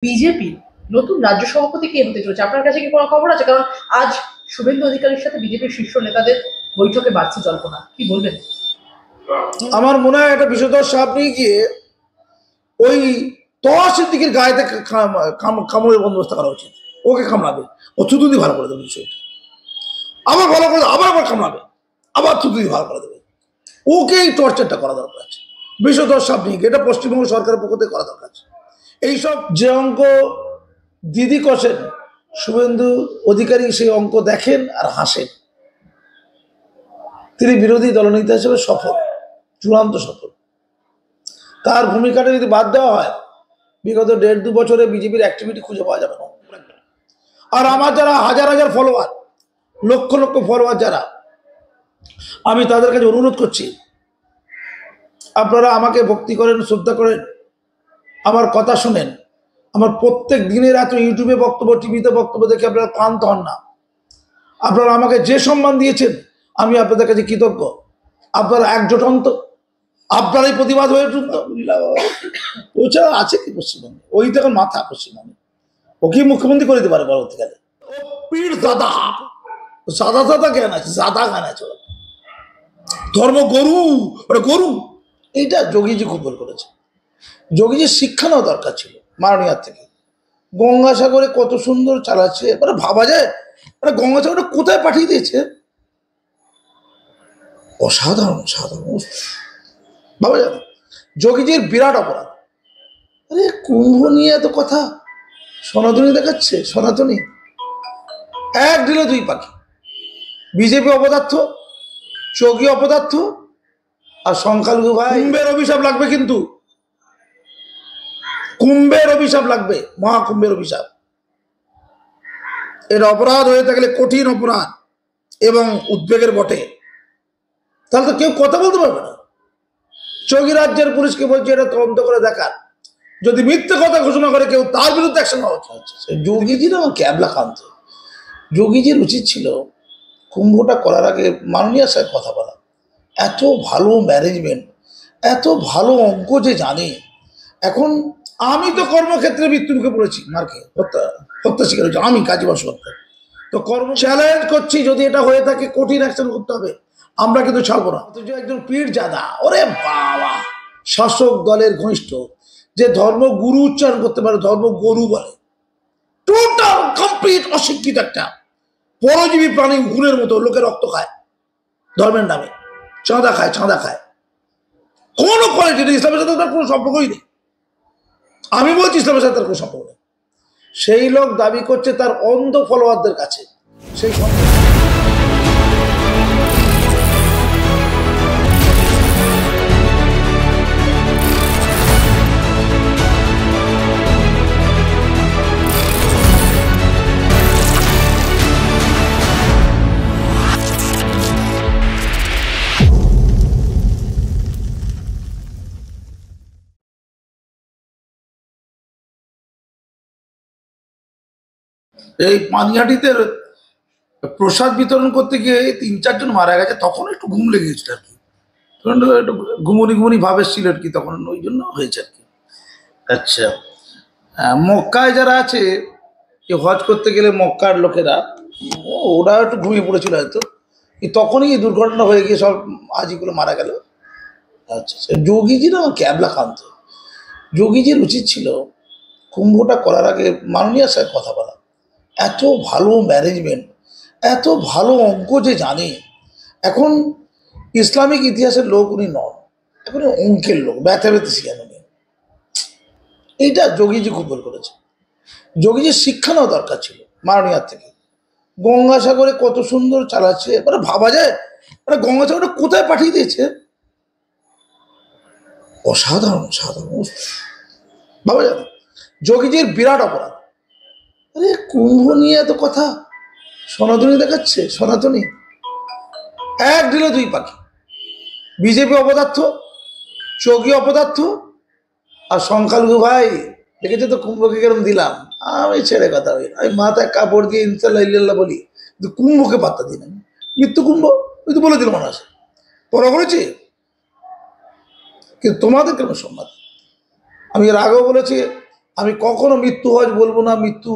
BJP নতুন রাজ্য সভাপতি কে হতে চলেছে? আপনার কাছে কি কোনো খবর আছে? কারণ আজ শুভেন্দু অধিকারীর সাথে বিজেপির শীর্ষ নেতাদের বৈঠকে বাড়ছে জল্পনা, কি বলবেন? আমার মনে হয় একটা বিষধর সাপ নিয়ে গিয়ে ওই সিদ্দিকের গায়েতে কামড়ের বন্দোবস্ত করা উচিত। ওকে কামড়াবে, ও থুতুদি ভালো করে দেবে বিষয়টা, আবার ভালো করে আবার কামড়াবে, আবার থুতুদি ভালো করে দেবে। ওকে এই টর্চারটা করা দরকার আছে বিষধর সাপ নিয়ে গিয়ে। এটা পশ্চিমবঙ্গ সরকারের পক্ষ থেকে করা দরকার আছে। এইসব যে অঙ্ক দিদি কষেন, শুভেন্দু অধিকারী সেই অঙ্ক দেখেন আর হাসেন। তিনি বিরোধী দলনেতা হিসেবে সফল, চূড়ান্ত সফল। তার ভূমিকাটা যদি বাদ দেওয়া হয়, বিগত 1.5-2 বছরে বিজেপির অ্যাক্টিভিটি খুঁজে পাওয়া যাবে না। আর আমার যারা হাজার হাজার ফলোয়ার, লক্ষ লক্ষ ফলোয়ার যারা, আমি তাদের কাছে অনুরোধ করছি, আপনারা আমাকে ভক্তি করেন, শ্রদ্ধা করেন, আমার কথা শুনেন। আমার প্রত্যেক দিনের এত ইউটিউবে বক্তব্য, টিভিতে বক্তব্য দেখে আপনারা ক্লান্ত হন না। আপনারা আমাকে যে সম্মান দিয়েছেন, আমি আপনাদের কাছে কৃতজ্ঞ। আপনারা একজোট হন তো, আপনারাই প্রতিবাদ হয়ে উঠুন তো। ওছাড়া আছে কি পশ্চিমবঙ্গে? ওই তো এখন মাথা পশ্চিমবঙ্গে, ওকে মুখ্যমন্ত্রী করে দিতে পারে পরবর্তীকালে। পীর দাদা সাদা সাদা জ্ঞান আছে, সাদা জ্ঞান আছে। ধর্ম গরু, ওটা গরু। এইটা যোগীজি খুব ভুল করেছে। যোগীজির শিক্ষা নেওয়া দরকার ছিল মাননীয়ার থেকে। গঙ্গাসাগরে কত সুন্দর চালাচ্ছে, মানে ভাবা যায় গঙ্গাসাগরটা কোথায় পাঠিয়ে দিয়েছে। অসাধারণ, সাধারণ ভাবা যায় না। যোগীজির বিরাট অপরাধ। আরে কুম্ভ নিয়ে এত কথা, সনাতনী দেখাচ্ছে, সনাতনী এক ঢিলে দুই পাখি। বিজেপি অপদার্থ, যোগী অপদার্থ, আর সংখ্যালঘু ভাই। কুম্ভের অভিশাপ লাগবে, কিন্তু কুম্ভের অভিশাপ লাগবে, মহাকুম্ভের অভিশাপ। এর অপরাধ হয়ে থাকলে কঠিন অপরাধ এবং উদ্বেগের বটে, তাহলে তো কেউ কথা বলতে পারবে না। যোগী রাজ্যের পুলিশকে বলছে এটা তদন্ত করে দেখার, যদি মিথ্যে কথা ঘোষণা করে কেউ, তার বিরুদ্ধে অ্যাকশন হওয়া উচিত। যোগীজির আমার ক্যাবলা কান্ত, যোগীজির উচিত ছিল কুম্ভটা করার আগে মাননীয় স্যার কথা বলা। এত ভালো ম্যানেজমেন্ট, এত ভালো অঙ্ক যে জানে। এখন আমি তো কর্মক্ষেত্রে মৃত্যুমুখে পড়েছি, মার্কে হত্যা শিকার হয়েছে আমি, কাজী বসুন্ধরা। তো কর্ম চ্যালেঞ্জ করছি, যদি এটা হয়ে থাকে কঠিন অ্যাকশন করতে হবে, আমরা কিন্তু ছাড়বো না। অথচ একজন পীর জাদা, ওরে বাবা, শাসক দলের ঘনিষ্ঠ, যে ধর্ম গুরু উচ্চারণ করতে পারে, ধর্ম গরু বলে। টোটাল কমপ্লিট অশিক্ষিত একটা পরজীবী প্রাণী, উকুনের মতো লোকের রক্ত খায় ধর্মের নামে, চাঁদা খায়, চাঁদা খায়। কোনো কোয়ালিটি নেই, ইসলামের সাথে তার কোনো সম্পর্কই নেই। আমি বলছি ইসলামের সাথে তার কোনো সম্পর্ক নেই। সেই লোক দাবি করছে তার অন্ধ ফলোয়ারদের কাছে সেই এই পানিহাটিতে প্রসাদ বিতরণ করতে গিয়ে 3-4 জন মারা গেছে। তখন একটু ঘুম লেগে গেছিল আর কি, তখন একটু ঘুমুনি ভাব এসেছিল আর কি, তখন ওই জন্য হয়েছে আর কি। আচ্ছা, মক্কায় যারা আছে, হজ করতে গেলে মক্কার লোকেরা, ওরা একটু ঘুমিয়ে পড়েছিল হয়তো, তখনই এই দুর্ঘটনা হয়ে গিয়ে সব আজিগুলো মারা গেল। আচ্ছা, যোগীজির আমার ক্যাবলা কান্ত, যোগীজির উচিত ছিল কুম্ভটা করার আগে মাননীয় স্যার কথা বলা। এত ভালো ম্যানেজমেন্ট, এত ভালো অঙ্ক যে জানে। এখন ইসলামিক ইতিহাসের লোক উনি নন, এখন অঙ্কের লোক, ম্যাথামেটিক্স শিখানো নেই। এইটা যোগীজি খুব ভুল করেছে। যোগীজির শিক্ষা নেওয়া দরকার ছিল মাননীয়ার থেকে। গঙ্গাসাগরে কত সুন্দর চালাচ্ছে, মানে ভাবা যায় গঙ্গাসাগরটা কোথায় পাঠিয়ে দিয়েছে। অসাধারণ, সাধারণ ভাবা যায় না। যোগীজির বিরাট অপরাধ। আরে কুম্ভ নিয়ে এত কথা, সনাতনী দেখাচ্ছে, সনাতনী এক ঢিলে দুই পাখি। বিজেপি অপদার্থ, যোগী অপদার্থ, আর সংখ্যালঘু ভাই। দেখেছো তো কুম্ভকে কেরম দিলাম আমি, ছেড়ে কথা হই, আমি মাথায় কাপড় দিয়ে ইনশাল্লাহ ইল্লাল্লাহ বলি, কিন্তু কুম্ভকে পাত্তা দিই না। মৃত্যু কুম্ভ ওই তো বলে দিল মানুষ, পড়া করেছি, কিন্তু তোমাদের কেন সম্মান। আমি এর আগেও বলেছি, আমি কখনো মৃত্যু হজ বলবো না, মৃত্যু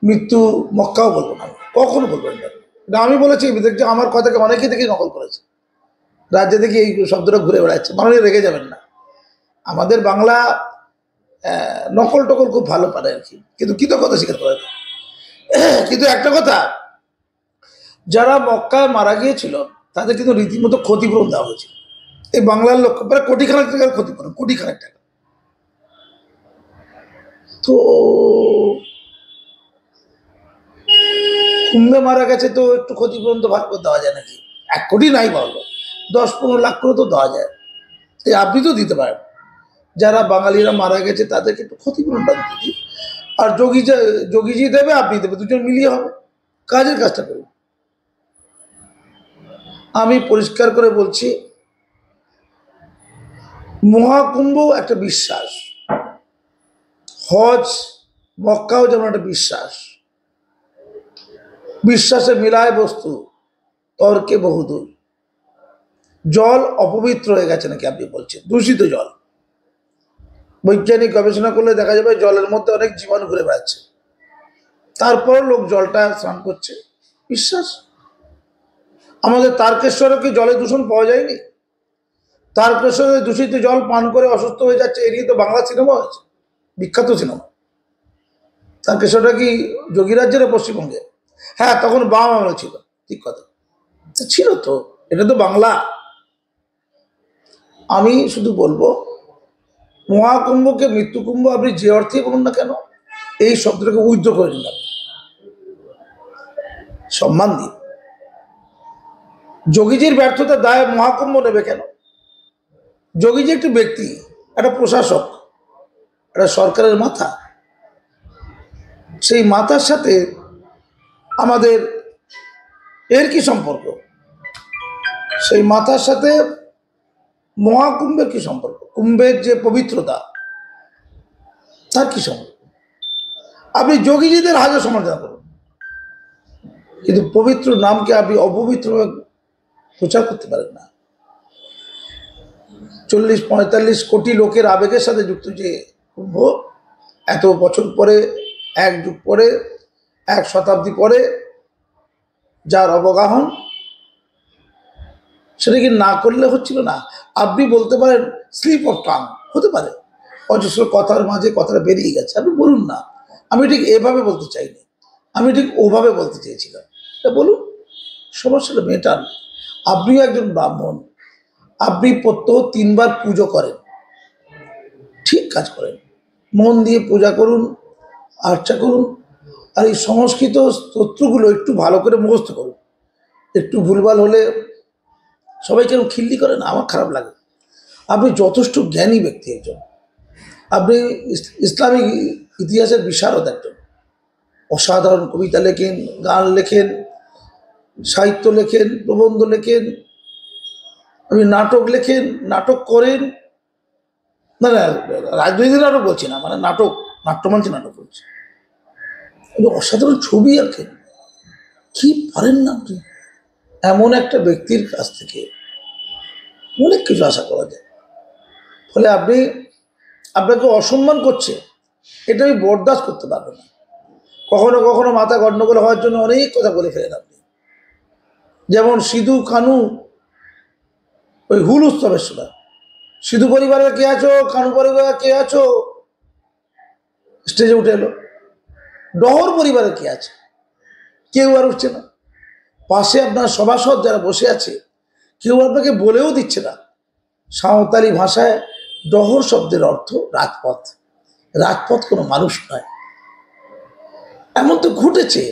মৃত্যু মক্কাও বলবো না, কখনো বলবো না। এটা আমি বলেছি, দেখছি আমার কথাকে অনেকে দেখে নকল করেছে, রাজ্যে দেখি এই শব্দটা ঘুরে বেড়াচ্ছে। মানুষ রেগে যাবেন না, আমাদের বাংলা নকল টকল খুব ভালো পারে আর কি, কিন্তু কৃতজ্ঞতা স্বীকার করে না। কিন্তু একটা কথা, যারা মক্কায় মারা গিয়েছিল তাদের কিন্তু রীতিমতো ক্ষতিপূরণ দেওয়া হয়েছিল। এই বাংলার লোক প্রায় কোটিখানেক টাকার ক্ষতিপূরণ, কোটিখানেক টাকা। তো কুম্ভে মারা গেছে, তো একটু ক্ষতিপূরণ তো ভাগ করে দেওয়া যায় নাকি? 1 কোটি নাই বললো, 10-15 লাখ করে তো দেওয়া যায়। তাই আপনি তো দিতে পারেন, যারা বাঙালিরা মারা গেছে তাদেরকে একটু ক্ষতিপূরণটা দিতে দিন। আর যোগীজি দেবে, আপনি দেবে, দুজন মিলিয়ে হবে, কাজের কাজটা করুন। আমি পরিষ্কার করে বলছি, মহাকুম্ভ একটা বিশ্বাস, হজ মক্কাও যেমন একটা বিশ্বাস, বিশ্বাসে মিলায় বস্তু, তর্কে বহুদূর। জল অপবিত্র হয়ে গেছে নাকি আপনি বলছেন? দূষিত জল, বৈজ্ঞানিক গবেষণা করলে দেখা যাবে জলের মধ্যে অনেক জীবাণু ঘুরে বেড়াচ্ছে, তারপর লোক জলটা স্নান করছে, বিশ্বাস। আমাদের তারকেশ্বরে কি জলে দূষণ পাওয়া যায়নি? তারকেশ্বরে দূষিত জল পান করে অসুস্থ হয়ে যাচ্ছে, এ নিয়ে তো বাংলা সিনেমা হয়েছে, বিখ্যাত সিনেমা। তারকেশ্বরটা কি যোগী রাজ্যের পশ্চিমবঙ্গে? হ্যাঁ, তখন বাম আমলে ছিল, ঠিক কথা ছিল তো, এটা তো বাংলা। আমি শুধু বলবো, মহাকুম্ভকে মৃত্যুকুম্ভ আপনি যে অর্থেই বলুন না কেন, এই শব্দটাকে উইথড্র করে নিলাম, সম্মান দিন। যোগীজির ব্যর্থতা দায় মহাকুম্ভ নেবে কেন? যোগীজি একটি ব্যক্তি, একটা প্রশাসক, একটা সরকারের মাথা। সেই মাথার সাথে আমাদের এর কি সম্পর্ক? সেই মাথার সাথে মহাকুম্ভের কি সম্পর্ক? কুম্ভের যে পবিত্রতা, তার কি সম্পর্ক? আপনি যোগীজিদের হাজার সমালোচনা করুন, কিন্তু পবিত্র নামকে আপনি অপবিত্র প্রচার করতে পারেন না। 40-45 কোটি লোকের আবেগের সাথে যুক্ত যে কুম্ভ, এত বছর পরে, 1 যুগ পরে, 1 শতাব্দী পরে যার অবগাহন, সেটা কি না করলে হচ্ছিল না? আপনি বলতে পারেন স্লিপ অফ টাং, হতে পারে, অজস্র কথার মাঝে কথাটা বেরিয়ে গেছে, আপনি বলুন না। আমি ঠিক এভাবে বলতে চাইনি, আমি ঠিক ওভাবে বলতে চেয়েছিলাম, এটা বলুন, সমস্যাটা মেটান। আপনিও একজন ব্রাহ্মণ, আপনি প্রত্যহ 3 বার পুজো করেন, ঠিক কাজ করেন, মন দিয়ে পূজা করুন, আর্চা করুন। আর এই সংস্কৃত স্তোত্রগুলো একটু ভালো করে মুখস্থ করুন। একটু ভুলভাল হলে সবাই কেন খিল্লি করে না, আমার খারাপ লাগে। আপনি যথেষ্ট জ্ঞানী ব্যক্তি একজন, আপনি ইসলামিক ইতিহাসের বিশারদ একজন, অসাধারণ কবিতা লেখেন, গান লেখেন, সাহিত্য লেখেন, প্রবন্ধ লেখেন, আপনি নাটক লেখেন, নাটক করেন, না না রাজনৈতিক নাটক বলছি না, মানে নাটক, নাট্যমঞ্চে নাটক করছি, অসাধারণ ছবি আঁকেন, কি পারেন না আপনি? এমন একটা ব্যক্তির কাছ থেকে অনেক কিছু আশা করা যায়। ফলে আপনাকে অসম্মান করছে, এটা আমি বরদাস্ত করতে পারবো না। কখনো কখনো মাথা গণ্ডগোল হওয়ার জন্য অনেক কথা বলে ফেলেন আপনি, যেমন সিধু কানু ওই হুল উৎসবের সময়, সিধু পরিবারে কে আছো, কানু পরিবারে কে আছো, স্টেজে উঠে এলো। ডহর পরিবারে কে আছে, কেউ আর উঠছে না। পাশে আপনার সভাসদ যারা বসে আছে, কেউ আপনাকে বলেও দিচ্ছে না। সাঁওতালি ভাষায় ডহর শব্দের অর্থ রাজপথ, রাজপথ কোনো মানুষ নয়। এমন তো ঘটেছে,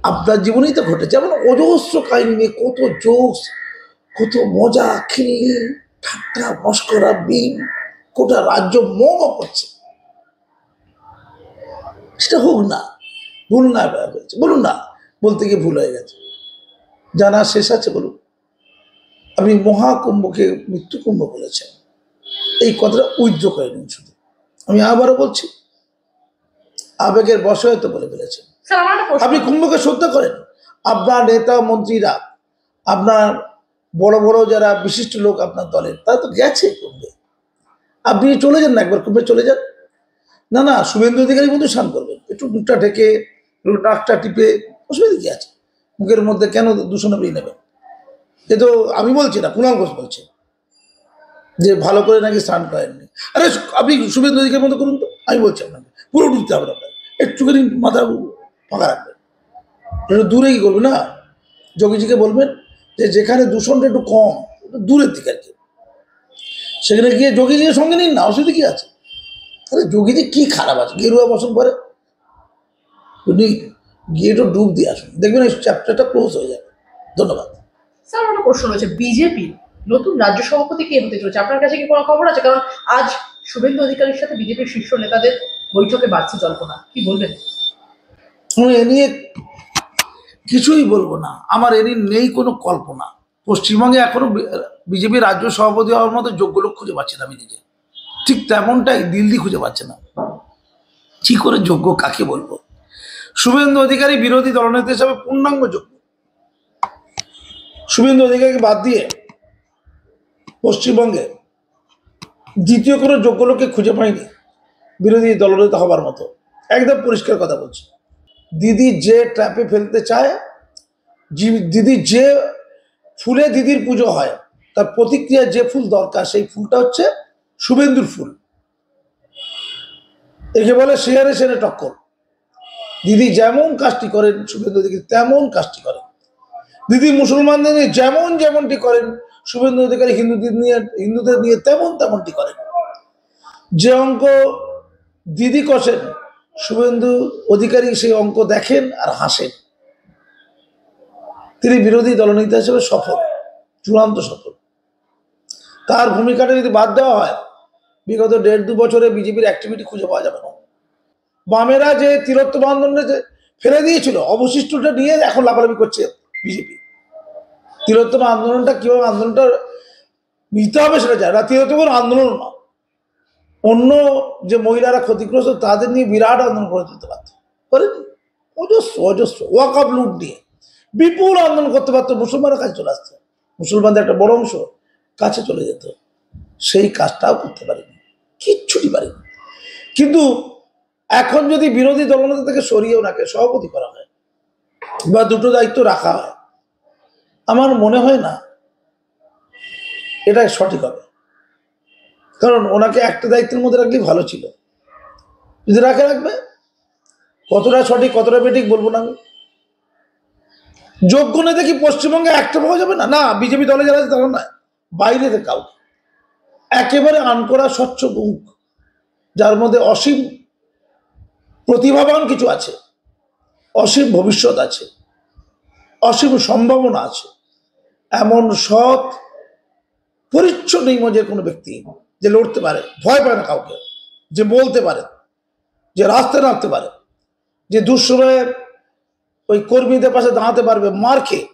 আপনার জীবনেই তো ঘটেছে, এমন অজস্র কাহিনী নিয়ে কত জোশ, কত মজা, খিল্লি, ঠাট্টা, মস্করা, বিম, গোটা রাজ্য মোহ করছে। সেটা হোক না, ভুল না হয়েছে বলুন না, বলতে গিয়ে ভুল হয়ে গেছে, জানা শেষ আছে বলুন। আপনি মহাকুম্ভকে মৃত্যুকুম্ভ বলেছেন, এই কথাটা উইথড্র করে নিন। শুধু আমি আবারও বলছি, আবেগের বশে হয়তো বলে ফেলেছেন। আপনি কুম্ভকে শ্রদ্ধা করেন, আপনার নেতা মন্ত্রীরা, আপনার বড় বড় যারা বিশিষ্ট লোক আপনার দলের, তারা তো গেছে কুম্ভে, আপনি চলে যান না, একবার খুবই চলে যান। না না, শুভেন্দু অধিকারী কিন্তু স্নান করবেন, একটু মুখটা ঢেকে, একটু নাকটা টিপে, অসুবিধা কি আছে? মুখের মধ্যে কেন দূষণ আপনি নেবেন? এ তো আমি বলছি না, কুণাল ঘোষ বলছে যে ভালো করে নাকি স্নান করেননি। আরে আপনি শুভেন্দু অধিকারীর মতো করুন তো, আমি বলছি আপনাকে পুরো ডুবতে হবে আপনার, একটুখানি মাথা ফাঁকা রাখবেন, একটু দূরে কি করবেন না, যোগীজিকে বলবেন যে যেখানে দূষণটা একটু কম, একটু দূরের দিকে আর কি, সেখানে গিয়ে যোগীজির সঙ্গে নিন না, অসুবিধা কি আছে? আরে যোগীজি কি খারাপ আছে, গেরুয়া বসন পরে উনি গিয়ে একটু ডুব দিয়ে আসুন, দেখবেন এই চ্যাপ্টারটা ক্লোজ হয়ে যাবে। ধন্যবাদ। স্যার, আমার একটা প্রশ্ন রয়েছে, বিজেপির নতুন রাজ্য সভাপতি কে হতে চলেছে? আপনার কাছে কি কোনো খবর আছে? কারণ আজ শুভেন্দু অধিকারীর সাথে বিজেপির শীর্ষ নেতাদের বৈঠকে বাড়ছে জল্পনা, কি বলবেন? আমি এ নিয়ে কিছুই বলবো না, আমার এ নিয়ে নেই কোনো কল্পনা। পশ্চিমবঙ্গে এখনো বিজেপি রাজ্য সভাপতি হওয়ার মতো যোগ্য লোক খুঁজে পাচ্ছে না আমি নিজে, ঠিক তেমনটাই দিল্লি খুঁজে পাচ্ছে না। কি করে যোগ্য কাকে বলবো? শুভেন্দু অধিকারী বিরোধী দলনেতা হিসাবে পূর্ণাঙ্গ যোগ্য। শুভেন্দু অধিকারীকে বাদ দিয়ে পশ্চিমবঙ্গে দ্বিতীয় কোনো যোগ্য লোককে খুঁজে পাইনি বিরোধী দলনেতা হবার মতো। একদম পরিষ্কার কথা বলছি, দিদি যে ট্র্যাপে ফেলতে চায়, দিদি যে ফুলে দিদির পুজো হয়, তার প্রতিক্রিয়া যে ফুল দরকার সেই ফুলটা হচ্ছে শুভেন্দুর ফুল। একে বলে শেয়ারে শেয়ারে টক্কর। দিদি যেমন কাজটি করেন শুভেন্দু অধিকারী তেমন কাজটি করেন। দিদি মুসলমানদের নিয়ে যেমনটি করেন শুভেন্দু অধিকারী হিন্দুদের নিয়ে তেমনটি করেন। যে অঙ্ক দিদি কষেন শুভেন্দু অধিকারী সেই অঙ্ক দেখেন আর হাসেন। তিনি বিরোধী দলনেতা হিসেবে সফল, চূড়ান্ত সফল। তার ভূমিকাটা যদি বাদ দেওয়া হয়, বিগত 1.5-2 বছরে বিজেপির অ্যাক্টিভিটি খুঁজে পাওয়া যাবে না। বামেরা যে তিলোত্তম আন্দোলনে ফেলে দিয়েছিল, অবশিষ্টটা নিয়ে এখন লাফালাফি করছে বিজেপি। তিলোত্তম আন্দোলনটা কিভাবে আন্দোলনটা নিতে হবে সেটা যায় না, তিলোত্তম আন্দোলন না, অন্য যে মহিলারা ক্ষতিগ্রস্ত তাদের নিয়ে বিরাট আন্দোলন করে তুলতে পারত, করেনি। অজস্র ওয়াকআপ লুট নিয়ে বিপুল আন্দোলন করতে পারতো, মুসলমানের কাছে চলে আসতো, মুসলমানদের একটা বড় অংশ কাছে চলে যেত। সেই কাজটাও করতে পারেনি, কিচ্ছুটি পারেনি। কিন্তু এখন যদি বিরোধী দলনেতা থেকে সরিয়ে ওনাকে সভাপতি করা হয় বা দুটো দায়িত্ব রাখা হয়, আমার মনে হয় না এটা সঠিক হবে। কারণ ওনাকে একটা দায়িত্বের মধ্যে রাখলেই ভালো ছিল, যদি রাখবে, কতটা সঠিক কতটা বেঠিক বলবো না আমি। যোগ্য নেতা কি পশ্চিমবঙ্গে একটা পাওয়া যাবে না? না, বিজেপি দলে যারা আছে তারা নয়, বাইরে থেকে কাউকে একেবারে আনকরা স্বচ্ছ মুখ, যার মধ্যে অসীম প্রতিভাবান কিছু আছে, অসীম ভবিষ্যৎ আছে, অসীম সম্ভাবনা আছে, এমন সৎ পরিচ্ছন্ন মনের কোনো ব্যক্তি যে লড়তে পারে, ভয় পায় না কাউকে, যে বলতে পারে, যে রাস্তায় নামতে পারে, যে দুঃসময়ে ওই কর্মীদের পাশে দাঁড়াতে পারবে, মার খেয়ে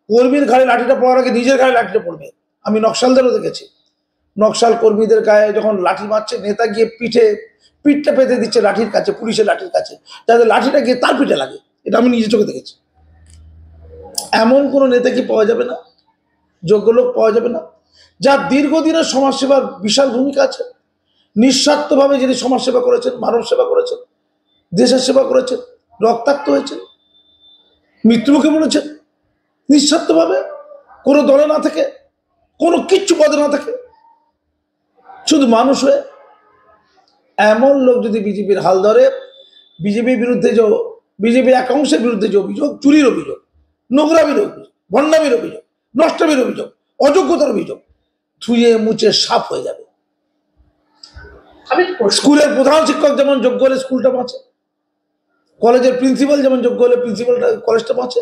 কর্মীর ঘাড়ে লাঠিটা পড়ার আগে নিজের ঘাড়ে লাঠিটা পড়বে। আমি নকশালদেরও দেখেছি, নকশাল কর্মীদের গায়ে যখন লাঠি মারছে, নেতা গিয়ে পিঠটা পেতে দিচ্ছে লাঠির কাছে, পুলিশের লাঠির কাছে, যাতে লাঠিটা গিয়ে তার পিঠে লাগে। এটা আমি নিজে চোখে দেখেছি। এমন কোনো নেতা কি পাওয়া যাবে না, যোগ্য লোক পাওয়া যাবে না, যার দীর্ঘদিনের সমাজসেবার বিশাল ভূমিকা আছে, নিঃস্বার্থভাবে যিনি সমাজসেবা করেছেন, মানব সেবা করেছেন, দেশের সেবা করেছেন, রক্তাক্ত হয়েছেন, মৃত্যুমুখে মরেছেন নিঃস্বার্থভাবে, কোনো দলে না থেকে, কোনো কিচ্ছু পদে না থাকে, শুধু মানুষ হয়ে। এমন লোক যদি বিজেপির হাল ধরে, বিজেপির বিরুদ্ধে যে বিজেপির একাংশের বিরুদ্ধে যে অভিযোগ, চুরির অভিযোগ, নোংরামির অভিযোগ, ভণ্ডামির অভিযোগ, নষ্টামির অভিযোগ, অযোগ্যতার অভিযোগ, ধুয়ে মুছে সাফ হয়ে যাবে। স্কুলের প্রধান শিক্ষক যেমন যোগ্য হলে স্কুলটা বাঁচে, কলেজের প্রিন্সিপাল যেমন যোগ্য হলে প্রিন্সিপালটা কলেজটা বাঁচে,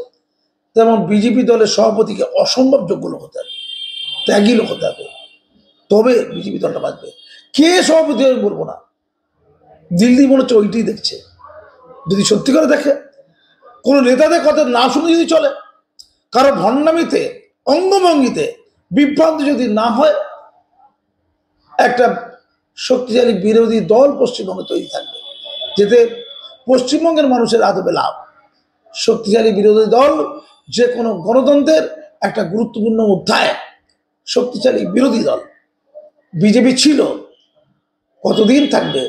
তেমন বিজেপি দলের সভাপতিকে অসম্ভব যোগ্য লোক হতে হবে, ত্যাগী লোক হতে হবে, তবে বিজেপি দলটা বাঁচবে। কে সভাপতি আমি বলবো না, দিল্লি মনে হচ্ছে ওইটাই দেখছে। যদি সত্যি করে দেখে, কোনো নেতাদের কথা না শুনে যদি চলে, কারো ভণ্ডামিতে অঙ্গভঙ্গিতে বিভ্রান্ত যদি না হয়, একটা শক্তিশালী বিরোধী দল পশ্চিমবঙ্গে তৈরি থাকবে, যেতে পশ্চিমবঙ্গের মানুষের আদবে লাভ। শক্তিশালী বিরোধী দল যে কোনো গণতন্ত্রের একটা গুরুত্বপূর্ণ অধ্যায়। শক্তিশালী বিরোধী দল বিজেপি ছিল, কতদিন থাকবে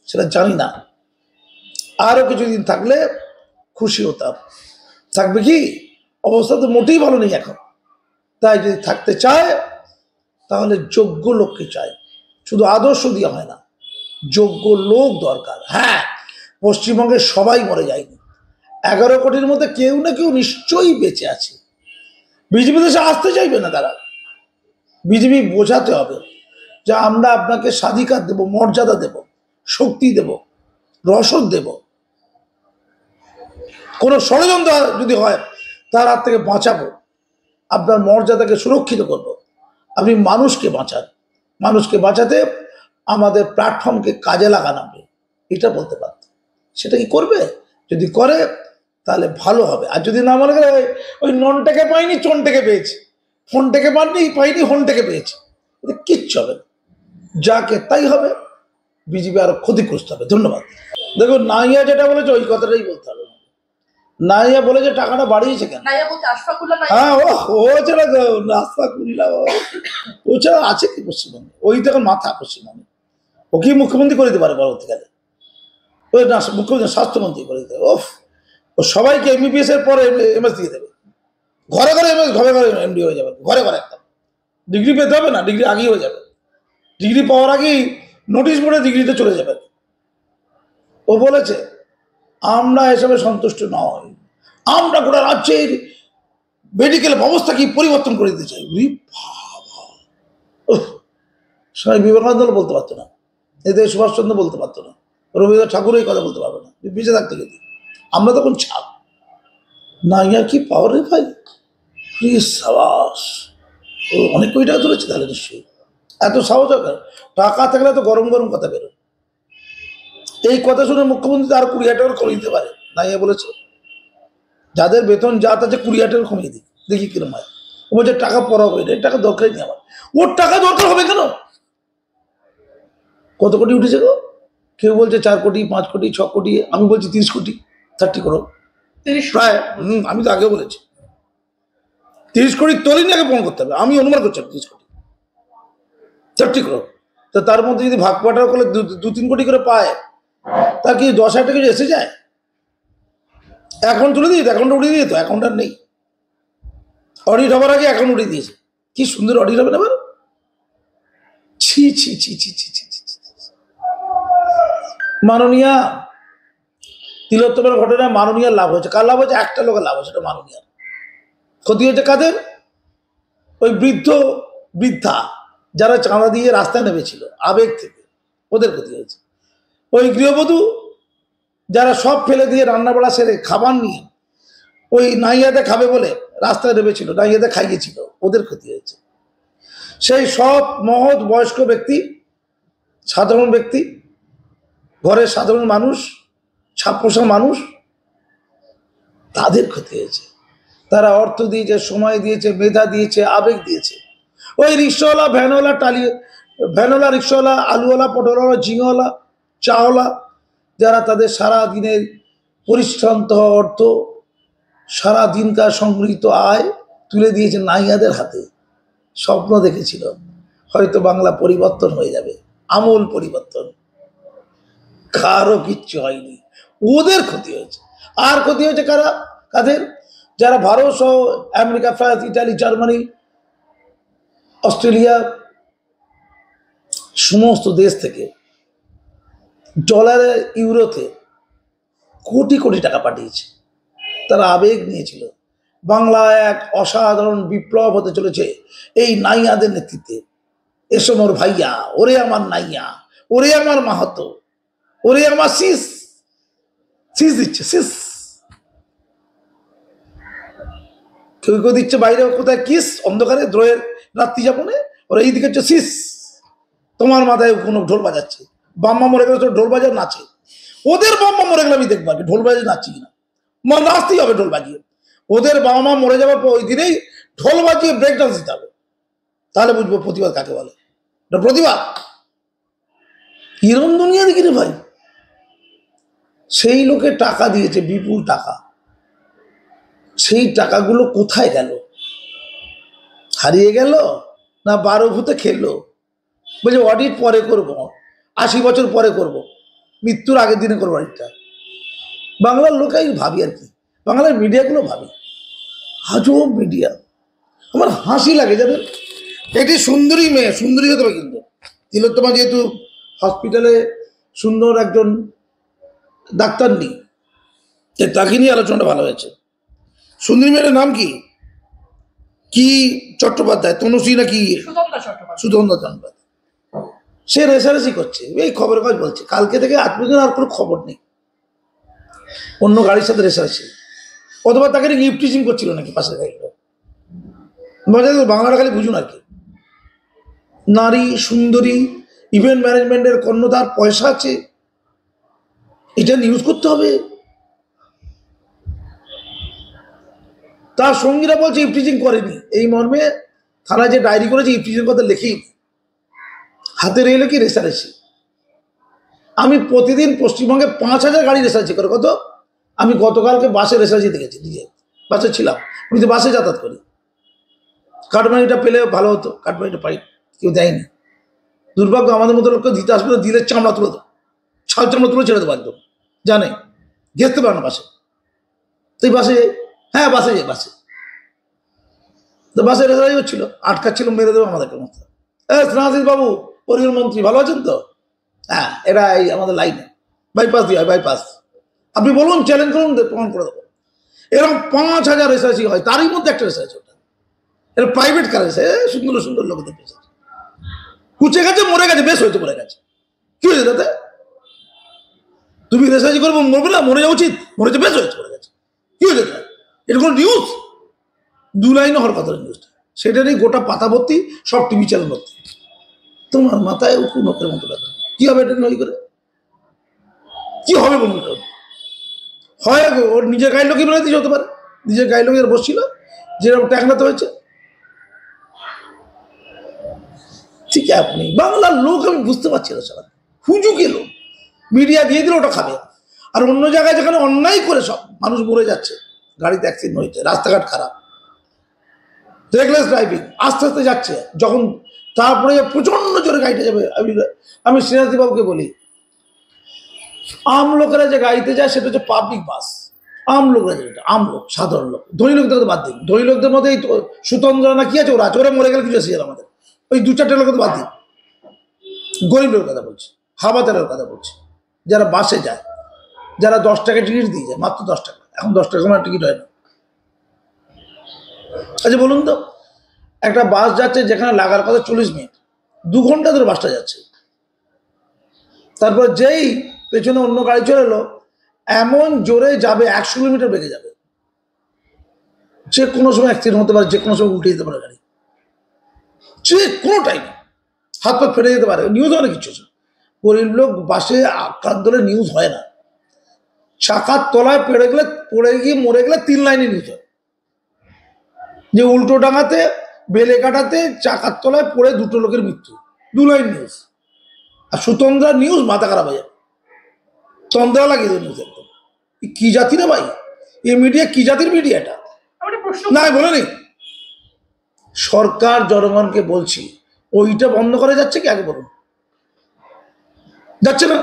সেটা জানি না, আরও কিছুদিন থাকলে খুশি হতাম। থাকবে কি, অবস্থা তো মোটেই ভালো নেই এখন। তাই যদি থাকতে চায় তাহলে যোগ্য লোককে চায়, শুধু আদর্শ দিয়ে হয় না, যোগ্য লোক দরকার। হ্যাঁ, পশ্চিমবঙ্গে সবাই মরে যায়নি, 11 কোটির মধ্যে কেউ না কেউ নিশ্চয়ই বেঁচে আছে। বিজেপি দেশে আসতে চাইবে না তারা। বিজেপি বোঝাতে হবে যে আমরা আপনাকে স্বাধিকার দেব, মর্যাদা দেব, শক্তি দেব, রসদ দেব। কোনো ষড়যন্ত্র যদি হয় তার হাত থেকে বাঁচাবো, আপনার মর্যাদাকে সুরক্ষিত করব। আপনি মানুষকে বাঁচান, মানুষকে বাঁচাতে আমাদের প্ল্যাটফর্মকে কাজে লাগানো হবে, এটা বলতে পারত। সেটা কি করবে? যদি করে তাহলে ভালো হবে। আর যদি না মনে করে ওই ননটাকে পাইনি চনটাকে পেয়েছি, ফোনটাকে পাইনি হনটাকে পেয়েছি, এটা কিচ্ছু হবে না। যাকে তাই হবে, বিজেপি আরো ক্ষতিগ্রস্ত হবে। ধন্যবাদ। দেখুন, নাইয়া যেটা বলেছে ওই কথাটাই বলতে হবে। নাইয়া বলেছে টাকাটা বাড়িয়েছে কেন? নাইয়া বলতে আশফাকুল্লাহ নাইয়া। হ্যাঁ, ও ছাড়া আশফাকুল্লাহ ও ছাড়া আছে কি পশ্চিমবঙ্গে? ওই তো এখন মাথা পশ্চিমবঙ্গে। ওকে মুখ্যমন্ত্রী করে দিতে পারে পরবর্তীকালে। ওই না, মুখ্যমন্ত্রী স্বাস্থ্যমন্ত্রী করে দিতে পারে। ও সবাইকে MBBS এর পরে MS দিয়ে দেবে, ঘরে ঘরে MS, ঘরে ঘরে MD হয়ে যাবে, ঘরে ঘরে একদম। ডিগ্রি পেতে হবে না, ডিগ্রি আগেই হয়ে যাবে। ডিগ্রি পাওয়ার আগেই নোটিশ বোর্ডে ডিগ্রিতে চলে যাবে। ও বলেছে আমরা এসবে সন্তুষ্ট নয়, আমরা গোটা রাজ্যের মেডিকেল ব্যবস্থাকে পরিবর্তন করে দিতে চাই। স্বামী বিবেকানন্দ বলতে পারতো না, এতে সুভাষচন্দ্র বলতে পারতো না, রবীন্দ্রনাথ ঠাকুর এই কথা বলতে পারবে না, বেঁচে থাকতে গেলে। আমরা তখন ছাপ না, ইয়ার কি পাওয়ার রে ভাই, সাবাস। ও অনেক কোটি টাকা তুলেছে তাহলে নিশ্চয়ই। এত সাহস হবে, টাকা থাকলে তো গরম গরম কথা বেরো। এই কথা শুনে মুখ্যমন্ত্রী আরো 20,000 টাকা কমিয়ে দিতে পারে। নাইয়া বলেছে যাদের বেতন যা আছে 20,000 টাকা কমিয়ে দিই, দেখি কিরম হয়। ও বলছে টাকা পড়া হবে, এর টাকা দরকারই নেই আমার। ওর টাকা দরকার হবে কেন? কত কোটি উঠেছে গো? কেউ বলছে 4 কোটি, 5 কোটি, 6 কোটি, আমি বলছি 30 কোটি, 30 করো 30 প্রায়। আমি তো আগে বলেছি 30 কোটি তোলেনি, আগে প্রমাণ করতে হবে। আমি অনুমান করছি 30 কোটি, 30 করো। তো তার মধ্যে যদি ভাগ পাটাও করলে 2-3 কোটি করে পায়, তা কি 10,000 টাকা এসে যায়? অ্যাকাউন্ট তুলে দিই, অ্যাকাউন্টটা উঠিয়ে দিয়ে তো, অ্যাকাউন্ট আর নেই। অডিট হবার আগে অ্যাকাউন্ট উঠিয়ে দিয়েছে। কি সুন্দর অডিট হবে না? ছি ছি ছি ছি ছি ছি ছি। মাননীয়া তিলোত্তমের ঘটনায় মাননীয়ার লাভ হয়েছে। কার লাভ হয়েছে? একটা লোকের লাভ হয়েছে, মাননীয়ার। ক্ষতি হয়েছে কাদের? ওই বৃদ্ধা যারা চাঁদা দিয়ে রাস্তায় নেমেছিল আবেগ থেকে, ওদের ক্ষতি হয়েছে। ওই গৃহবধূ যারা সব ফেলে দিয়ে রান্না বাড়া সেরে খাবার নিয়ে ওই নাইয়াতে খাবে বলে রাস্তায় নেমেছিল, নাইয়াতে খাইয়েছিল, ওদের ক্ষতি হয়েছে। সেই সব মহৎ বয়স্ক ব্যক্তি, সাধারণ ব্যক্তি, ঘরের সাধারণ মানুষ, ছাপোষা মানুষ, তাদের ক্ষতি হয়েছে। তারা অর্থ দিয়েছে, সময় দিয়েছে, মেধা দিয়েছে, আবেগ দিয়েছে। ওই রিক্সাওয়ালা, ভ্যানওয়ালা, রিক্সাওয়ালা, আলুওয়ালা, পটলওয়ালা, ঝিঙওয়ালা, চাওয়ালা, যারা তাদের সারা দিনের পরিশ্রান্ত অর্থ, সারা দিনকার সংগৃহীত আয় তুলে দিয়েছে নাইয়াদের হাতে। স্বপ্ন দেখেছিল হয়তো বাংলা পরিবর্তন হয়ে যাবে, আমূল পরিবর্তন। কারো কিচ্ছু হয়নি, ওদের ক্ষতি হয়েছে। আর ক্ষতি হয়েছে কাদের? যারা ভারত সহ America, France, Italy, Germany, Australia সমস্ত দেশ থেকে ডলারে, ইউরোতে কোটি কোটি টাকা পাঠিয়েছে। তারা আবেগ নিয়েছিল বাংলায় এক অসাধারণ বিপ্লব হতে চলেছে এই নাইয়াদের নেতৃত্বে। এসো মোর ভাইয়া, ওরে আমার নাইয়া, ওরে আমার মাহাতো, ওরে আমার শীষ দিচ্ছে, শীষ। কেউ কেউ দিচ্ছে বাইরে, কোথায় কিস, অন্ধকারে দ্রোহের রাত্রি যাপনে, ওরা এই দিকে হচ্ছে শীষ। তোমার মাথায় কোনো ঢোল বাজাচ্ছে, বাম্মা মরে গেলে ঢোল বাজার নাচে। ওদের বাম্মা মরে গেলে আমি দেখবো আর কি ঢোল বাজিয়ে নাচছি কিনা। নাচতেই হবে ঢোল বাজিয়ে। ওদের বাবা মা মরে যাওয়ার পর ওই দিনেই ঢোল বাজিয়ে ব্রেক ডান্স দিতে হবে, তাহলে বুঝবো প্রতিবাদ কাকে বলে। প্রতিবাদ কিরম দুনিয়া দেখি রে ভাই। সেই লোকে টাকা দিয়েছে, বিপুল টাকা, সেই টাকাগুলো কোথায় গেল? হারিয়ে গেল না 12 ভূতে খেললো? বলছে অডিট পরে করবো। 80 বছর পরে করব, মৃত্যুর আগের দিনে করবো এটা। বাংলার লোকাই ভাবি আর কি, বাংলার মিডিয়াগুলো ভাবি, আজব মিডিয়া। আমার হাসি লাগে জানেন, এটি সুন্দরী মেয়ে, সুন্দরী হতে হবে কিন্তু তিলোত্তমা যেহেতু হসপিটালে সুন্দর একজন ডাক্তার নেই, তাকে নিয়ে আলোচনাটা ভালো হয়েছে। সুন্দরী মেয়ের নাম কি কি চট্টোপাধ্যায়, তনুশ্রী নাকি সুতন্দ্রা চট্টোপাধ্যায়। সুতন্দ্রা চট্টোপাধ্যায়। সে রেসারেসি করছে, এই খবরের কাজ বলছে, কালকে থেকে আজ পর্যন্ত আর কোনো খবর নেই। অন্য গাড়ির সাথে রেসারেসি, অথবা তাকে গিফট টিচিং করছিল নাকি পাশের গাড়িটা। মজা বাংলাটা খালি বুঝুন আর কি। নারী সুন্দরী, ইভেন্ট ম্যানেজমেন্টের কর্ণধার, পয়সা আছে, এটা নিউজ করতে হবে। তার সঙ্গীরা বলছে ইফটিজিং করেনি, এই মর্মে থানায় যে ডায়েরি করেছে ইফটিজিং কথা লিখেই হাতে রইল কি রেসারেসি। আমি প্রতিদিন পশ্চিমবঙ্গে 5000 গাড়ি রেসারেসি করে, কত আমি গতকালকে বাসে রেসারেসি দেখেছি, নিজে বাসে ছিলাম, আমি তো বাসে যাতায়াত করি। কাটমানিটা পেলে ভালো হতো, কাটমানিটা পাই, কেউ দেয়নি। দুর্ভাগ্য, আমাদের মতো লোককে দিতে আসবে না, দিলে চামড়া তুলে দেবো, ছাল চামড়া তুলে ছেড়ে দেবো একদম, জানে ঘেরতে পারে না বাসে। তুই বাসে, হ্যাঁ বাসে যাই, বাসে তো বাসে রেসারেসি হচ্ছিল, আটকাচ্ছিল, মেরে দেবো আমাদেরকে মতো। স্নেহাশিস বাবু পরিবহন মন্ত্রী ভালো আছেন তো? হ্যাঁ, এরা এই আমাদের লাইনে বাইপাস দিয়ে হয়, বাইপাস আপনি বলুন, চ্যালেঞ্জ করুন, প্রমাণ করে দেবো। এরকম 5000 রেসারেসি হয়, তারই মধ্যে একটা রেসারেসি, ওটা এটা প্রাইভেট কার এসে সুন্দর সুন্দর লোকদের পেয়েছে, কুচে গেছে, মরে গেছে, বেশ হয়তো মরে গেছে, কি হয়েছে তাতে? তুমি রেসারেসি করবো, মরবে না, মরে যাওয়া উচিত, মরেছে, বেশ হয়েছে, মরে গেছে, কি হয়েছে? এটা কোনো নিউজ? 2 লাইনে হওয়ার কথা নিউজটা, সেটারই গোটা পাতা ভর্তি, সব টিভি চ্যানেল ভর্তি। তোমার মাথায় উঠু নোকের মতো ব্যাপার, কি হবে এটা নয় করে? কি হবে বলুন? হয় ওর নিজের গায়ের লোকই বলে দিয়েছে, হতে পারে নিজের গায়ের লোকের বসছিল, যেরকম ট্যাংরাতে হয়েছে। ঠিক আপনি বাংলার লোক, আমি বুঝতে পারছি না, সারা হুজুকে লোক মিডিয়া দিয়ে দিল, ওটা খাবে। আর অন্য জায়গায় যেখানে অন্যায় করে সব মানুষ মরে যাচ্ছে, গাড়িতে অ্যাক্সিডেন্ট হয়েছে, রাস্তাঘাট খারাপ, রেগলেস ড্রাইভিং, আস্তে আস্তে যাচ্ছে, যখন তারপরে প্রচন্ড জোরে গাড়িটা যাবে। আমি শ্রীনাথী বাবুকে বলি, আম লোকেরা যে গাড়িতে যায় সেটা হচ্ছে পাবলিক বাস, আম লোকরা যেটা, আম লোক, সাধারণ লোক, ধনী লোকদের তো বাদ দিন, ধনী লোকদের মধ্যে এই সুতন্দ্রা না কি আছে, ওরা আছে, ওরা মরে গেলে কিছু আসে আমাদের, ওই 2-4টে লোক তো বাদ দিন। গরিব লোকের কথা বলছি, হাবাতারের কথা বলছি, যারা বাসে যায়, যারা 10 টাকা টিকিট দিয়ে যায়, মাত্র 10 টাকা, এখন 10 টাকা কোনো টিকিট হয় না। আচ্ছা বলুন তো, একটা বাস যাচ্ছে যেখানে লাগার কথা 40 মিনিট, 2 ঘন্টা ধরে বাসটা যাচ্ছে, তারপর যেই পেছনে অন্য গাড়ি চলে এলো, এমন জোরে যাবে, 100 কিলোমিটার বেগে যাবে, যে কোনো সময় অ্যাক্সিডেন্ট হতে পারে, যে কোনো সময় উল্টে যেতে পারে গাড়ি, যে কোনো টাইম হাত পা ফেটে যেতে পারে, নিউজ অনেক কিছু আছে। গরিব লোক বাসে আক্রান্ত হলে নিউজ হয় না, চাকার তলায় পড়ে গিয়ে মরে গেলে 3 লাইনে নিউজ হয়, যে উল্টো ডাঙাতে বেলে কাটাতে চাকার তলায় পড়ে 2টো লোকের মৃত্যু, 2 লাইন নিউজ। আর সুতন্দ্রা নিউজ মাথা খারাপ হয়ে যাবে, তন্দ্রা লাগিয়ে দেবে নিউজ একদম। কি জাতি রে ভাই, এই মিডিয়া কি জাতির মিডিয়া এটা? না বলেনি সরকার, জনগণকে বলছি, ওইটা বন্ধ করা যাচ্ছে কি? আগে বলুন, যাচ্ছে না,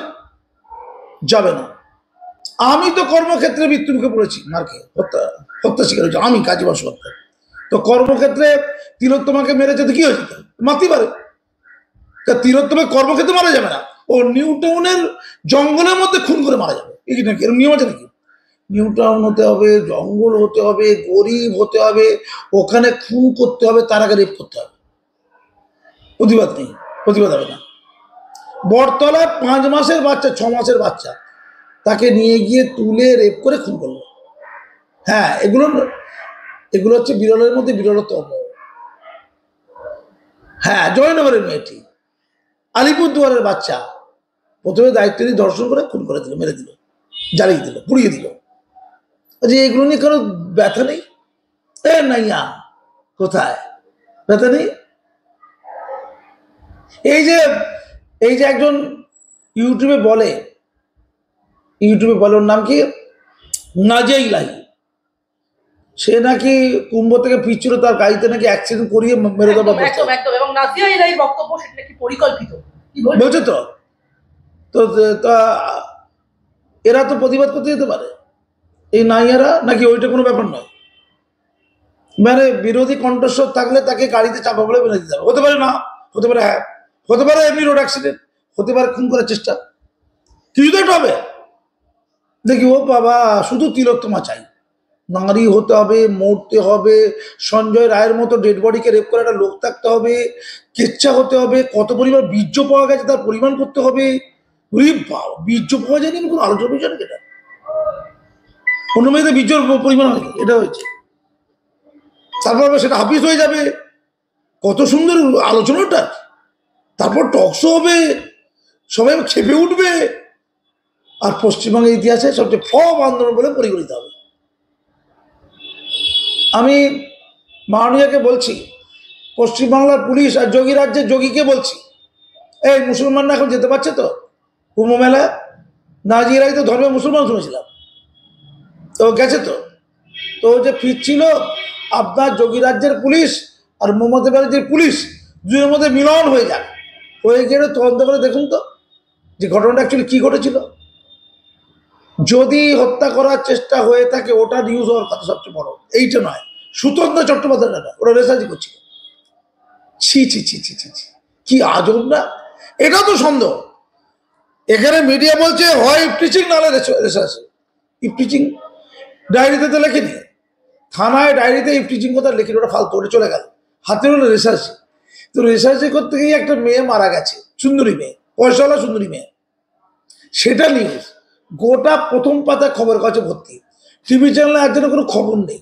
যাবে না। আমি তো কর্মক্ষেত্রে মৃত্যুর মুখে পড়েছি, মারকে হত্যা শিকার হয়েছে, আমি কাজী বসুয়ার। তো কর্মক্ষেত্রে তিলোত্তমাকে মেরেছে, তো কি হয়েছে? মারতেই পারে, তিলোত্তমা কর্মক্ষেত্রে মারা যাবে না, ও নিউ টাউনের জঙ্গলের মধ্যে খুন করে মারা যাবে, এই নাকি এরকম নিয়ম আছে নাকি? নিউ টাউন হতে হবে, জঙ্গল হতে হবে, গরিব হতে হবে, ওখানে খুন করতে হবে, তার আগে রেপ করতে হবে, প্রতিবাদ নেই, প্রতিবাদ হবে না। বটতলায় 5 মাসের বাচ্চা, 6 মাসের বাচ্চা, তাকে নিয়ে গিয়ে তুলে রেপ করে খুন করলো। হ্যাঁ, এগুলো হচ্ছে বিরলের মধ্যে বিরলতম। হ্যাঁ, জয়নগরের মেয়েটি, আলিপুরদুয়ারের বাচ্চা, প্রথমে দায়িত্ব নিয়ে দর্শন করে খুন করে দিল, মেরে দিল, জ্বালিয়ে দিল, পুড়িয়ে দিল। যে এগুলো নিয়ে কারো ব্যথা নেই? নাইয়া কোথায় ব্যথা নেই? এই যে একজন ইউটিউবে বলে, ওর নাম কি, নাজিয়া ইলাহি, সে নাকি কুম্ভ থেকে ফিরছিল, তার গাড়িতে নাকি অ্যাক্সিডেন্ট করিয়ে মেরে দেওয়া, এবং নাজিয়া ইলাহির বক্তব্য সেটা নাকি পরিকল্পিত, বলছে তো, তো তা এরা তো প্রতিবাদ করতে যেতে পারে, এই নাইয়ারা, নাকি ওইটা কোনো ব্যাপার নয়? মানে বিরোধী কণ্ঠস্বর থাকলে তাকে গাড়িতে চাপা বলে বেঁধে দিতে হবে। হতে পারে না, হতে পারে হ্যাঁ, হতে পারে এমনি রোড অ্যাক্সিডেন্ট, হতে পারে খুন করার চেষ্টা, কিছু তো একটা হবে। দেখি ও বাবা, শুধু তিলোত্তমা চাই, নারী হতে হবে, মরতে হবে, সঞ্জয় রায়ের মতো ডেড বডিকে রেপ করে একটা লোক থাকতে হবে, কেচ্ছা হতে হবে, কত পরিমাণ বীর্য পাওয়া গেছে তার পরিমাণ করতে হবে। বীর্য পাওয়া যায়নি, আমি কোনো আলোচনা বিষয় না, এটা অন্য মেয়েদের বীর্যর পরিমাণ হয়নি, এটা হয়েছে। তারপর সেটা হাফিজ হয়ে যাবে, কত সুন্দর আলোচনাটা। তারপর টকশো হবে, সবাই খেপে উঠবে, আর পশ্চিমবঙ্গের ইতিহাসে সবচেয়ে ফব আন্দোলন বলে পরিগণিত হবে। আমি মাননীয়কে বলছি, পশ্চিমবাংলার পুলিশ আর যোগী রাজ্যের যোগীকে বলছি, এই মুসলমানরা এখন যেতে পারছে তো কুম্ভ মেলা? নাজিরাই তো ধর্মে মুসলমান শুনেছিলাম, তো গেছে তো। তো যে ফিরছিল, আপনার যোগী রাজ্যের পুলিশ আর মমতা ব্যানার্জির পুলিশ দুজনের মধ্যে মিলন হয়ে যাক, হয়ে গেলে তদন্ত করে দেখুন তো যে ঘটনাটা অ্যাকচুয়ালি কী ঘটেছিল। যদি হত্যা করার চেষ্টা হয়ে থাকে, ওটা নিউজ হওয়ার কথা সবচেয়ে বড়, এইটা নয়। সুতন্ত্র চট্টোপাধ্যায় না, ওরা রেসার্চই করছিল। ছি ছি ছি ছি ছি ছি, কি আজব না? এটাও তো সন্দেহ। এখানে মিডিয়া বলছে হয় ইফটিচিং নাহলে রেসার্চ। ইফটিচিং ডায়েরিতে তো লেখেনি, থানায় ডায়েরিতে ইফটিচিং কথা লেখেনি, ওটা ফালতু, ওটা চলে গেল। হাতে হলো রিসার্চ। তো রিসার্চে করতে গিয়ে একটা মেয়ে মারা গেছে, সুন্দরী মেয়ে, পয়সাওয়ালা সুন্দরী মেয়ে, সেটা নিউজ গোটা প্রথম পাতায় খবর কাছে ভর্তি। টিভি চ্যানেলে একজনের কোনো খবর নেই।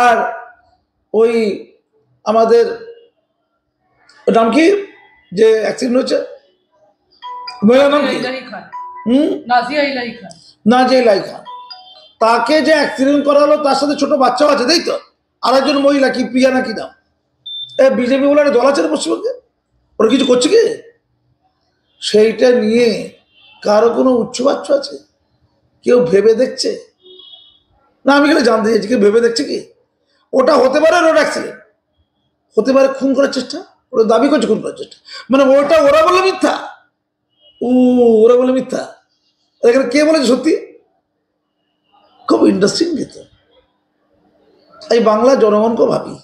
আর ওই আমাদের নাম কি, যে অ্যাক্সিডেন্ট হয়েছে, মেয়ের নাম কি? নাজিয়া ইলাহি খান। তাকে যে অ্যাক্সিডেন্ট করা হলো, তার সাথে ছোট বাচ্চাও আছে, তাই তো? আর একজন মহিলা, কি প্রিয়া নাকি নাম। বিজেপি বলে একটা দল আছে না পশ্চিমবঙ্গে, ওরা কিছু করছে কি? সেইটা নিয়ে কারো কোনো উচ্চবাচ্য আছে? কেউ ভেবে দেখছে না? আমি এখানে জানতে চাইছি, কেউ ভেবে দেখছে কি? ওটা হতে পারে রোড অ্যাক্সিডেন্ট, হতে পারে খুন করার চেষ্টা, ওরা দাবি করছে খুন করার চেষ্টা, মানে ওটা ওরা বলে মিথ্যা। ওরা বলে মিথ্যা, এখানে কে বলেছে সত্যি? খুব ইন্টারেস্টিং কিন্তু। এই বাংলা জনগণকে ভাবি,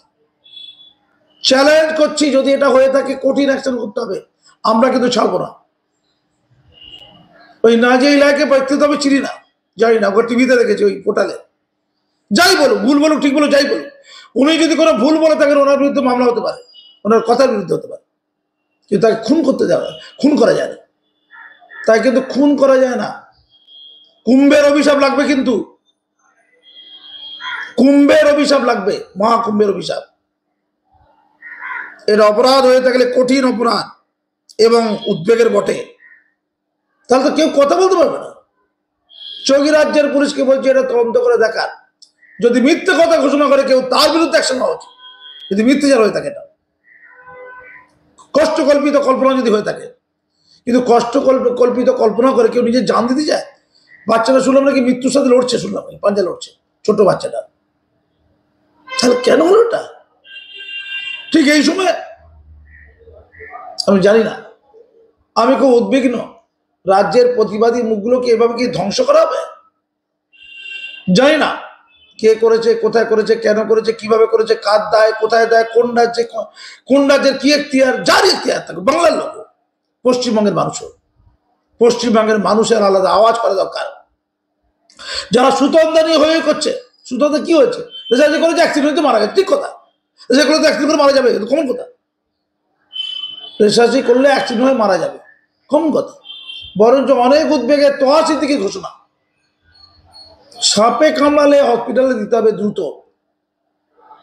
চ্যালেঞ্জ করছি, যদি এটা হয়ে থাকে কঠিন অ্যাকশন করতে হবে, আমরা কিন্তু ছাড়বো না। ওই নাজিয়া ইলাহিকে ব্যক্তিগত আমি চিনি না, জানি না, ওকে টিভিতে দেখেছি, ওই পোর্টালে। যাই বলো, ভুল বলো ঠিক বলো, যাই বলো, উনি যদি কোনো ভুল বলে থাকেন, ওনার বিরুদ্ধে মামলা হতে পারে, ওনার কথার বিরুদ্ধে হতে পারে, কিন্তু তাকে খুন করতে যাওয়া, খুন করা যায় না, তাই কিন্তু খুন করা যায় না। কুম্ভের অভিশাপ লাগবে, কিন্তু কুম্ভের অভিশাপ লাগবে, মহাকুম্ভের অভিশাপ। এর অপরাধ হয়ে থাকলে কঠিন অপরাধ এবং উদ্বেগের বটে, তাহলে তো কেউ কথা বলতে পারবে না। যোগী রাজ্যের পুলিশকে বলছে এটা তদন্ত করে দেখার, যদি মিথ্যে কথা ঘোষণা করে কেউ, তার বিরুদ্ধে অ্যাকশন হওয়া উচিত, যদি মিথ্যাচার হয়ে থাকে, এটা কষ্টকল্পিত কল্পনা যদি হয়ে থাকে। কিন্তু কল্পিত কল্পনা করে কেউ নিজের জান দিতে যায়। বাচ্চাটা শুনলাম নাকি মৃত্যুর সাথে লড়ছে, শুনলাম পাঞ্জা লড়ছে, ছোট বাচ্চাটা। তাহলে কেন হলো এটা ঠিক এই সময়? আমি জানি না, আমি খুব উদ্বিগ্ন। রাজ্যের প্রতিবাদী মুখগুলোকে এভাবে কি ধ্বংস করা হবে? জানি না কে করেছে, কোথায় করেছে, কেন করেছে, কিভাবে করেছে, কার দায়, কোথায় দায়, কোন রাজ্যের কি এখতিয়ার, যার এখতিয়ার থাকে। বাংলার লোক, পশ্চিমবঙ্গের মানুষের আলাদা আওয়াজ করা দরকার। যারা সুতন্দা নিয়ে হয়ে করছে, সুতন্দা কি হয়েছে? রেসার্চ করেছে, অ্যাক্সিডেন্ট মারা গেছে, ঠিক কথা। যেগুলো তো অ্যাক্সিডেন্ট করে মারা যাবে, কমন কথা। রেসার্চ করলে অ্যাক্সিডেন্ট হয়ে মারা যাবে, কমন কথা। বরঞ্চ অনেক উদ্বেগে তহাসি থেকে ঘোষণা, সাপে কামড়ালে হসপিটালে দিতে হবে দ্রুত,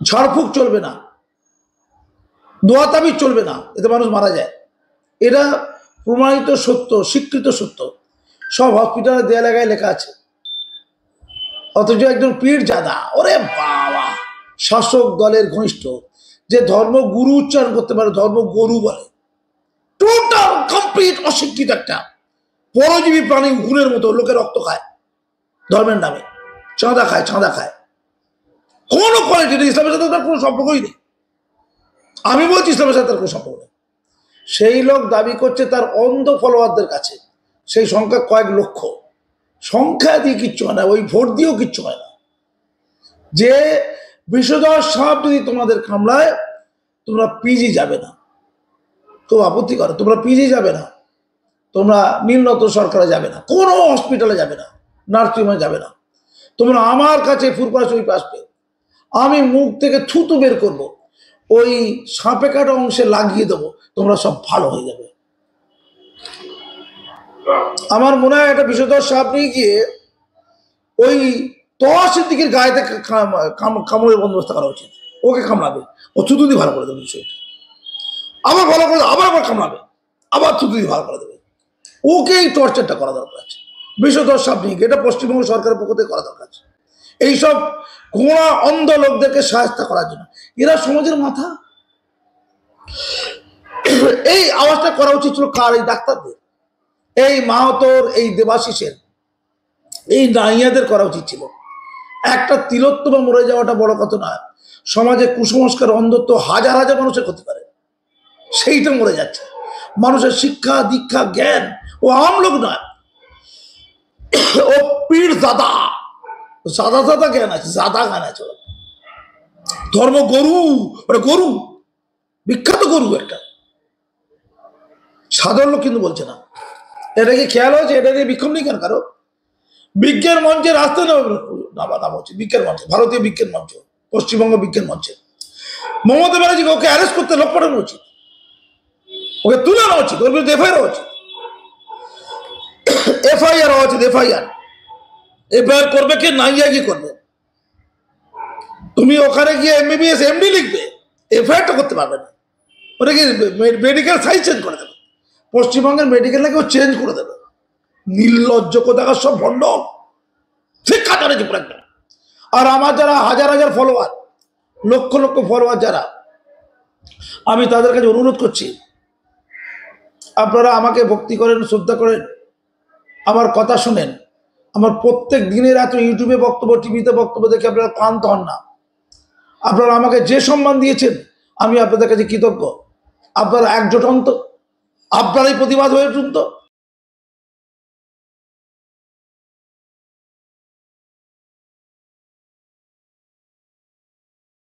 ঝাড়ফুঁক চলবে না, দোয়া তাবিজ চলবে না, এতে মানুষ মারা যায়। এটা প্রমাণিত সত্য, স্বীকৃত সত্য, সব হসপিটালে দেয়ালে গায়ে লেখা আছে। অথচ একজন পীরজাদা, ওরে বাবা, শাসক দলের ঘনিষ্ঠ, যে ধর্ম গুরু উচ্চারণ করতে পারে, ধর্ম গরু বলে, টোটাল কমপ্লিট অশিক্ষিত একটা পরজীবী প্রাণী, উকুনের মতো লোকের রক্ত খায় ধর্মের নামে, চাঁদা খায়, কোনো কোয়ালিটি নেই, ইসলামের সাথে তার কোনো সম্পর্কই নেই। আমি বলছি ইসলামের সাথে তার কোনো সম্পর্ক নেই। সেই লোক দাবি করছে তার অন্ধ ফলোয়ারদের কাছে সেই সংখ্যা কয়েক লক্ষ। সংখ্যা দিয়ে কিচ্ছু হয় না, ওই ভোট দিয়েও কিচ্ছু হয় না। যে বিষধর সাপ যদি তোমাদের কামড়ায়, তোমরা পিজি যাবে না, কেউ আপত্তি করে, তোমরা পিজি যাবে না, তোমরা নিম্নত সরকারে যাবে না, কোনো হসপিটালে যাবে না, নার্সিংহোমে যাবে না, তোমরা আমার কাছে ফুরফুরা শরীফ আসবে, আমি মুখ থেকে থুতু বের করব, ওই সাপে কাটা অংশে লাগিয়ে দেবো, তোমরা সব ভালো হয়ে যাবে। আমার মনে হয় একটা বিষধর সাপ নিয়ে গিয়ে ওই সিদ্দিকের গায়েতে কামড়ের বন্দোবস্ত করা উচিত। ওকে কামড়াবে, ও থুতু দিয়ে ভালো করে দেবে বিষয়টা, আবার ভালো করে আবার কামড়াবে, আবার থুতু দিয়ে ভালো করে দেবে। ওকে এই টর্চারটা করা দরকার আছে বিষধর সাপ নিয়ে, এটা পশ্চিমবঙ্গ সরকারের পক্ষ থেকে করা দরকার আছে। এইসব ঘোড়া অন্ধ লোকদেরকে সাহায্য করার জন্য, এরা সমাজের মাথা। এই আওয়াজটা করা উচিত ছিল কার? এই ডাক্তারদের, এই মাহাতোর, এই দেবাশিসের, এই নাইয়াদের করা উচিত ছিল। একটা তিলোত্তমা মরে যাওয়াটা বড় কথা নয়, সমাজে কুসংস্কার অন্ধত্ব হাজার হাজার মানুষের ক্ষতি করে, সেইটা মরে যাচ্ছে। মানুষের শিক্ষা দীক্ষা জ্ঞান, ও আম লোক নয়, ও পীর দাদা, সাদা সাদা জ্ঞান আছে, সাদা জ্ঞান আছে। ধর্ম গরু, ওটা গরু, বিখ্যাত গরু একটা, সাধারণ লোক কিন্তু বলছে না। এটা কি খেয়াল হয়েছে? এটা নিয়ে বিক্ষোভ নেই কেন কারো? বিজ্ঞান মঞ্চে রাস্তা নাম হচ্ছে বিজ্ঞান মঞ্চে, ভারতীয় বিজ্ঞান মঞ্চ, পশ্চিমবঙ্গ বিজ্ঞান মঞ্চে মমতা ব্যানার্জিকে ওকে অ্যারেস্ট করতে লোক পাঠানো উচিত, ওকে তুলে আনা উচিত, ওর বিরুদ্ধে এফআইআর হওয়া উচিত, এফআইআর হওয়া উচিত। এফআইআর করবে কে? নাইয়া কি করবে? তুমি ওখানে গিয়ে এমবিবিএস এমডি লিখবে, এফআইআরটা করতে পারবে না। ওটা কি মেডিকেল সাইজ চেঞ্জ করে দেবে, পশ্চিমবঙ্গের মেডিকেলটাকেও চেঞ্জ করে দেবে। নির্লজ্জ কোথাকার সব ভণ্ড, শিক্ষা চলেছে পুরো একদম। আর আমার যারা হাজার হাজার ফলোয়ার, লক্ষ লক্ষ ফলোয়ার যারা, আমি তাদের কাছে অনুরোধ করছি, আপনারা আমাকে ভক্তি করেন, শ্রদ্ধা করেন, আমার কথা শুনেন, আমার প্রত্যেক দিনের এত ইউটিউবে বক্তব্য, টিভিতে বক্তব্য দেখে আপনারা ক্লান্ত হন না। আপনারা আমাকে যে সম্মান দিয়েছেন, আমি আপনাদের কাছে কৃতজ্ঞ। আপনারা একজোট হন তো, আপনারাই প্রতিবাদ হয়ে উঠুন তো।